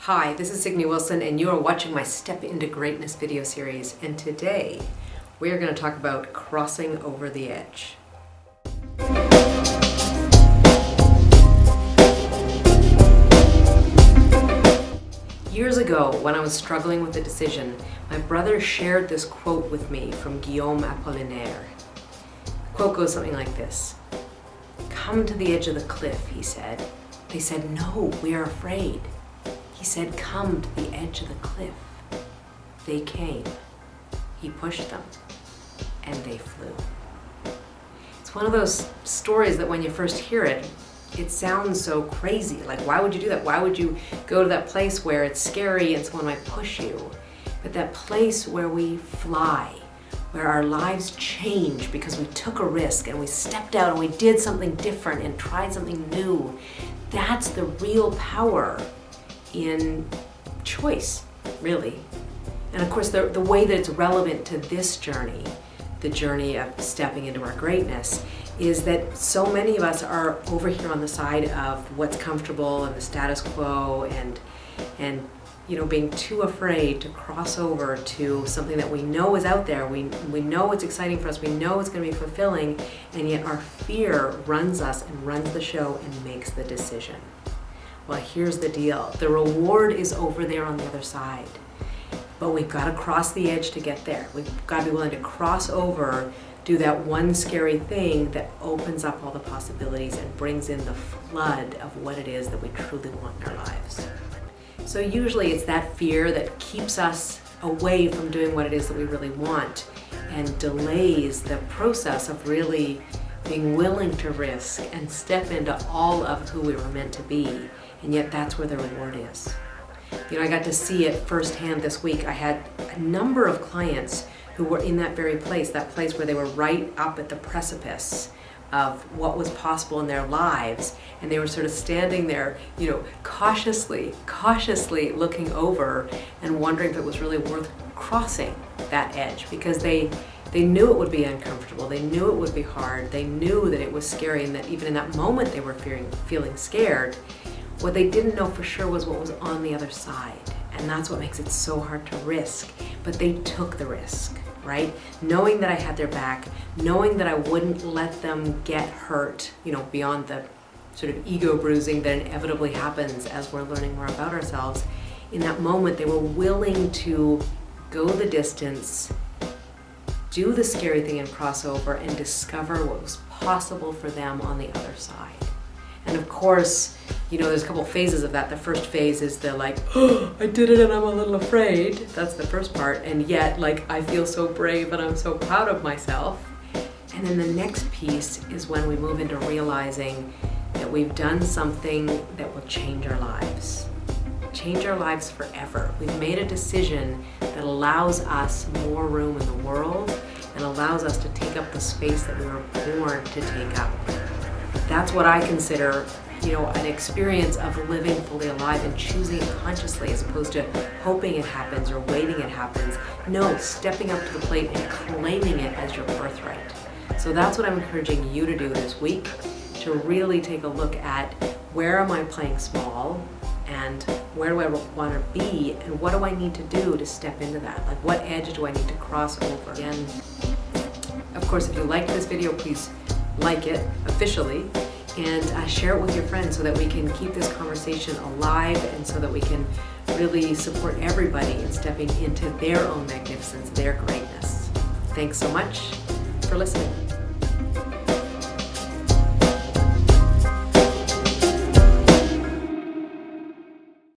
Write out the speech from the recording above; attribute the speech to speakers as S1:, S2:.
S1: Hi, this is Signe Wilson and you are watching my Step Into Greatness video series, and today we are going to talk about crossing over the edge. Years ago, when I was struggling with a decision, my brother shared this quote with me from Guillaume Apollinaire. The quote goes something like this: "Come to the edge of the cliff," he said. They said, "No, we are afraid." He said, "Come to the edge of the cliff." They came. He pushed them, and they flew. It's one of those stories that when you first hear it, it sounds so crazy. Like, why would you do that? Why would you go to that place where it's scary and someone might push you? But that place where we fly, where our lives change because we took a risk and we stepped out and we did something different and tried something new, that's the real power in choice, really. And of course, the way that it's relevant to this journey, the journey of stepping into our greatness, is that so many of us are over here on the side of what's comfortable and the status quo and being too afraid to cross over to something that we know is out there. We know it's exciting for us, we know it's going to be fulfilling, and yet our fear runs us and runs the show and makes the decision. Well, here's the deal. The reward is over there on the other side. But we've got to cross the edge to get there. We've got to be willing to cross over, do that one scary thing that opens up all the possibilities and brings in the flood of what it is that we truly want in our lives. So usually it's that fear that keeps us away from doing what it is that we really want and delays the process of really being willing to risk and step into all of who we were meant to be. And yet that's where the reward is. I got to see it firsthand this week. I had a number of clients who were in that very place, that place where they were right up at the precipice of what was possible in their lives, and they were sort of standing there, cautiously looking over and wondering if it was really worth crossing that edge, because they knew it would be uncomfortable, they knew it would be hard, they knew that it was scary, and that even in that moment they were feeling scared. What they didn't know for sure was what was on the other side, and that's what makes it so hard to risk. But they took the risk, right? Knowing that I had their back, knowing that I wouldn't let them get hurt, beyond the sort of ego bruising that inevitably happens as we're learning more about ourselves. In that moment, they were willing to go the distance, do the scary thing and cross over, and discover what was possible for them on the other side. And of course, there's a couple phases of that. The first phase is the oh, I did it and I'm a little afraid. That's the first part. And yet, I feel so brave and I'm so proud of myself. And then the next piece is when we move into realizing that we've done something that will change our lives. Change our lives forever. We've made a decision that allows us more room in the world and allows us to take up the space that we were born to take up. That's what I consider, an experience of living fully alive and choosing it consciously, as opposed to hoping it happens or waiting it happens. No, stepping up to the plate and claiming it as your birthright. So that's what I'm encouraging you to do this week, to really take a look at where am I playing small and where do I want to be and what do I need to do to step into that? What edge do I need to cross over? And of course, if you liked this video, please like it officially and share it with your friends so that we can keep this conversation alive and so that we can really support everybody in stepping into their own magnificence, their greatness. Thanks so much for listening.